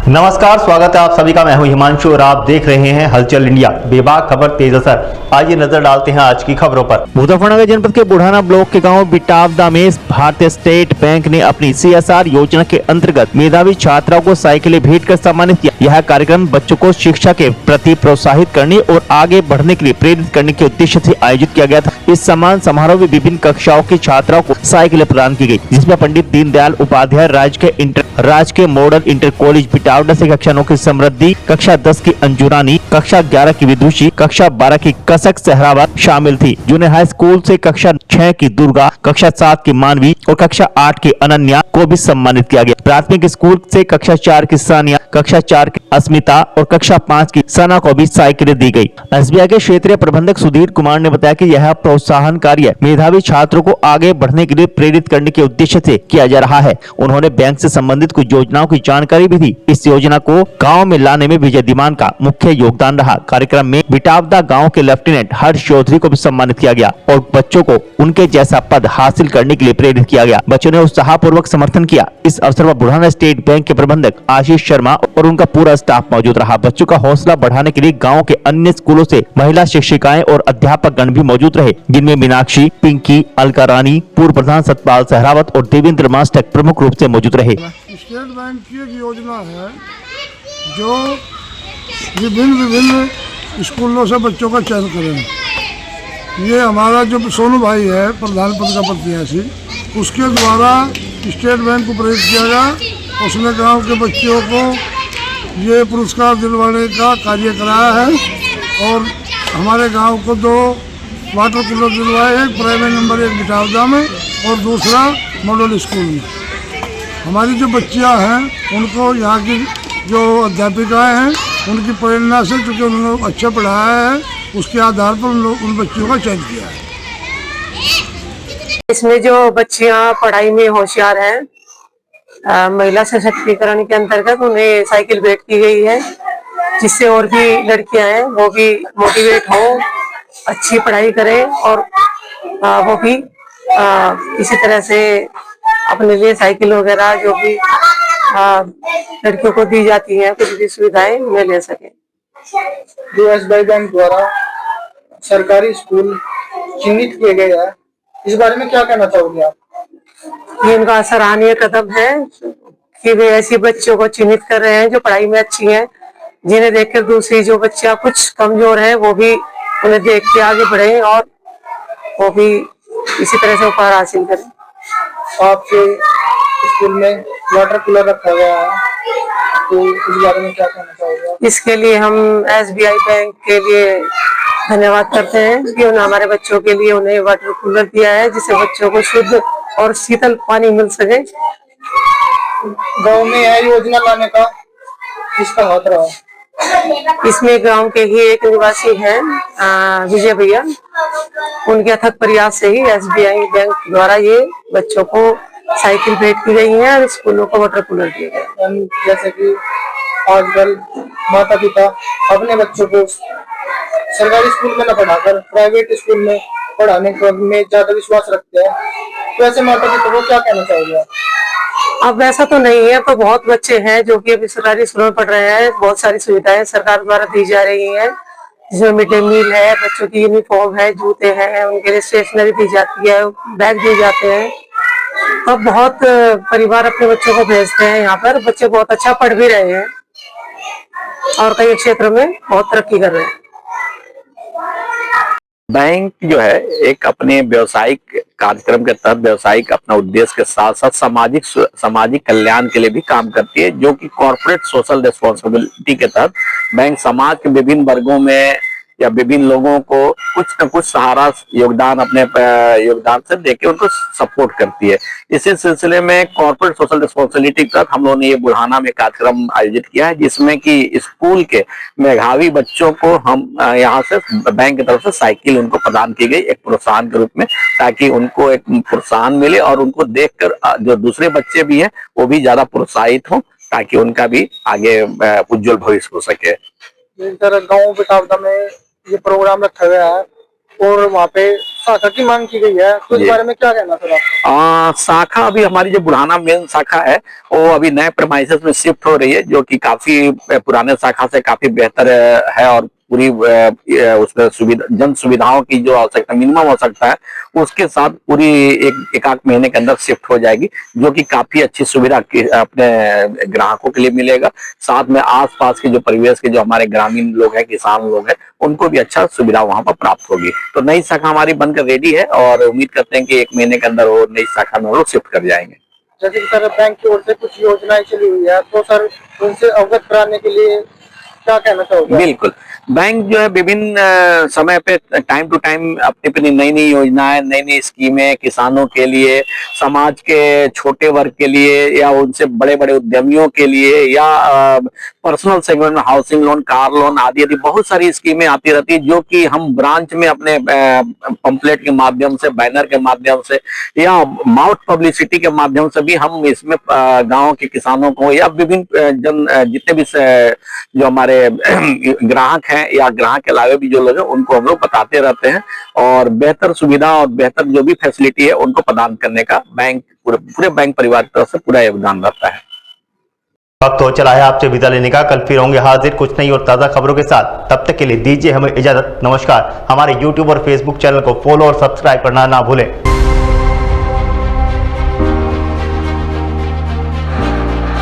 नमस्कार, स्वागत है आप सभी का। मैं हूं हिमांशु और आप देख रहे हैं हलचल इंडिया। बेबाक खबर तेज असर। आइए नजर डालते हैं आज की खबरों पर। मुजफ्फरनगर जनपद के बुढ़ाना ब्लॉक के गांव बिटावदा में भारतीय स्टेट बैंक ने अपनी CSR योजना के अंतर्गत मेधावी छात्राओं को साइकिलें भेंट कर सम्मानित किया। यह कार्यक्रम बच्चों को शिक्षा के प्रति प्रोत्साहित करने और आगे बढ़ने के लिए प्रेरित करने के उद्देश्य से आयोजित किया गया था। इस सम्मान समारोह में विभिन्न कक्षाओं की छात्राओं को साइकिलें प्रदान की गयी, जिसमें पंडित दीनदयाल उपाध्याय राजकीय मॉडल इंटर कॉलेज बिटावदा से कक्षा 9 की समृद्धि, कक्षा 10 की अंजुरानी, कक्षा 11 की विदुषी, कक्षा 12 की कसक सहरावत शामिल थी। जूनियर हाई स्कूल से कक्षा 6 की दुर्गा, कक्षा 7 की मानवी और कक्षा 8 की अनन्या को भी सम्मानित किया गया। प्राथमिक स्कूल से कक्षा 4 की सानिया, कक्षा 4 की अस्मिता और कक्षा 5 की सना को भी साइकिलें दी गई। SBI के क्षेत्रीय प्रबंधक सुधीर कुमार ने बताया कि यह प्रोत्साहन कार्य मेधावी छात्रों को आगे बढ़ने के लिए प्रेरित करने के उद्देश्य से किया जा रहा है। उन्होंने बैंक से संबंधित कुछ योजनाओं की जानकारी भी दी। इस योजना को गांव में लाने में विजय दीमान का मुख्य योगदान रहा। कार्यक्रम में बिटावदा गांव के लेफ्टिनेंट हर्ष चौधरी को भी सम्मानित किया गया और बच्चों को उनके जैसा पद हासिल करने के लिए प्रेरित किया गया। बच्चों ने उत्साहपूर्वक समर्थन किया। इस अवसर पर बुढ़ाना स्टेट बैंक के प्रबंधक आशीष शर्मा और उनका पूरा स्टाफ मौजूद रहा। बच्चों का हौसला बढ़ाने के लिए गाँव के अन्य स्कूलों से महिला शिक्षिकाएं और अध्यापक गण भी मौजूद रहे, जिनमें मीनाक्षी, पिंकी, अलका रानी, पूर्व प्रधान सतपाल सहरावत और देवेंद्र मास्टर प्रमुख रूप से मौजूद रहे। स्टेट बैंक की एक योजना है जो विभिन्न स्कूलों से बच्चों का चयन करें। ये हमारा जो सोनू भाई है प्रधान पद का प्रत्याशी, उसके द्वारा स्टेट बैंक को प्रेरित किया गया। उसने गांव के बच्चों को ये पुरस्कार दिलवाने का कार्य कराया है और हमारे गांव को 2 वाटर कूलर दिलवाए, एक प्राइमरी नंबर 1 बिटावदा में और दूसरा मॉडल स्कूल में। हमारी जो बच्चियां हैं उनको यहाँ की जो अध्यापिकाएं हैं उनकी प्रेरणा से, क्योंकि उन्होंने अच्छा पढ़ाया है, उसके आधार पर उन बच्चियों का चयन किया है। इसमें जो बच्चियां पढ़ाई में होशियार हैं, महिला सशक्तिकरण के अंतर्गत उन्हें साइकिल भेंट की गई है, जिससे और भी लड़कियां हैं वो भी मोटिवेट हो, अच्छी पढ़ाई करें और वो भी इसी तरह से अपने लिए साइकिल वगैरह जो भी लड़कियों को दी जाती है, कुछ भी सुविधाएं उन्हें ले सके। जो SBI बैंक द्वारा सरकारी स्कूल चिन्हित किए गए हैं, इस बारे में क्या कहना चाहोगे आप? ये उनका सराहनीय कदम है कि वे ऐसी बच्चों को चिन्हित कर रहे हैं जो पढ़ाई में अच्छी हैं, जिन्हें देखकर दूसरी जो बच्चियां कुछ कमजोर हैं वो भी उन्हें देख के आगे बढ़े और वो भी इसी तरह से उपहार हासिल करें। आपके स्कूल में वाटर कूलर रखा गया है, तो इस बारे में क्या कहना चाहोगे? इसके लिए हम SBI बैंक के लिए धन्यवाद करते हैं कि उन्होंने हमारे बच्चों के लिए उन्हें वाटर कूलर दिया है, जिससे बच्चों को शुद्ध और शीतल पानी मिल सके। गांव में यह योजना लाने का किसका हाथ रहा? इसमें गांव के ही एक निवासी हैं विजय भैया, उनके अथक प्रयास से ही SBI बैंक द्वारा ये बच्चों को साइकिल भेंट की गई है और स्कूलों को वाटर कूलर दिए गए। जैसे कि आजकल माता पिता अपने बच्चों को सरकारी स्कूल में न पढ़ाकर प्राइवेट स्कूल में पढ़ाने में ज्यादा विश्वास रखते हैं, तो ऐसे माता पिता को क्या कहना चाहिए? अब वैसा तो नहीं है, तो बहुत बच्चे हैं जो कि अभी सरकारी स्कूलों में पढ़ रहे हैं। बहुत सारी सुविधाएं सरकार द्वारा दी जा रही हैं, जिसमें मिड डे मील है, बच्चों की यूनिफॉर्म है, जूते हैं, उनके लिए स्टेशनरी दी जाती है, बैग दिए जाते हैं। तो बहुत परिवार अपने बच्चों को भेजते हैं यहाँ पर। बच्चे बहुत अच्छा पढ़ भी रहे हैं और कई क्षेत्रों में बहुत तरक्की कर रहे हैं। बैंक जो है एक अपने व्यवसायिक कार्यक्रम के तहत व्यवसायिक अपना उद्देश्य के साथ साथ सामाजिक कल्याण के लिए भी काम करती है, जो कि कॉर्पोरेट सोशल रिस्पॉन्सिबिलिटी के तहत बैंक समाज के विभिन्न वर्गों में या विभिन्न लोगों को कुछ न कुछ सहारा योगदान अपने योगदान से देके उनको सपोर्ट करती है। इसी सिलसिले में कॉर्पोरेट सोशल रिस्पॉन्सिबिलिटी के तहत हम लोगों ने ये बुढ़ाना में कार्यक्रम आयोजित किया है, जिसमें कि स्कूल के मेधावी बच्चों को हम यहाँ से बैंक की तरफ से साइकिल उनको प्रदान की गई एक प्रोत्साहन के रूप में, ताकि उनको एक प्रोत्साहन मिले और उनको देखकर जो दूसरे बच्चे भी हैं वो भी ज्यादा प्रोत्साहित हों, ताकि उनका भी आगे उज्जवल भविष्य हो सके। जिस तरह गाँव बिटावदा में ये प्रोग्राम रखा गया है, और वहाँ पे शाखा की मांग की गई है, तो इस बारे में क्या कहना सर आपका? शाखा अभी हमारी जो बुढ़ाना मेन शाखा है वो अभी नए प्रेमाइसेस में शिफ्ट हो रही है, जो कि काफी पुराने शाखा से काफी बेहतर है और पूरी उसमें सुविधा जन सुविधाओं की जो आवश्यकता मिनिमम आवश्यकता है उसके साथ पूरी एक आध महीने के अंदर शिफ्ट हो जाएगी, जो कि काफी अच्छी सुविधा अपने ग्राहकों के लिए मिलेगा। साथ में आसपास के जो परिवेश के जो हमारे ग्रामीण लोग हैं, किसान लोग हैं, उनको भी अच्छा सुविधा वहां पर प्राप्त होगी। तो नई शाखा हमारी बनकर रेडी है और उम्मीद करते हैं कि 1 महीने के अंदर वो नई शाखा में लोग शिफ्ट कर जाएंगे। जैसे कि सर बैंक की ओर से कुछ योजनाएं चली हुई है, तो सर उनसे अवगत कराने के लिए क्या कहना चाहोगे? बिल्कुल, बैंक जो है विभिन्न समय पे टाइम टू टाइम अपनी नई नई योजनाएं, नई नई स्कीमें किसानों के लिए, समाज के छोटे वर्ग के लिए या उनसे बड़े बड़े उद्यमियों के लिए या पर्सनल सेगमेंट में हाउसिंग लोन, कार लोन आदि आदि बहुत सारी स्कीमें आती रहती है, जो कि हम ब्रांच में अपने पंपलेट के माध्यम से, बैनर के माध्यम से या माउथ पब्लिसिटी के माध्यम से भी हम इसमें गांव के किसानों को या विभिन्न जितने भी जो हमारे ग्राहक हैं या ग्राहक के अलावा भी जो लोग हैं उनको हम लोग बताते रहते हैं और बेहतर सुविधा और बेहतर जो भी फैसिलिटी है उनको प्रदान करने का बैंक पूरे बैंक परिवार की तरफ से पूरा योगदान रहता है। वक्त हो चला है आपसे विदा लेने का। कल फिर होंगे हाजिर कुछ नई और ताज़ा खबरों के साथ। तब तक के लिए दीजिए हमें इजाजत। नमस्कार। हमारे YouTube और Facebook चैनल को फॉलो और सब्सक्राइब करना ना भूलें।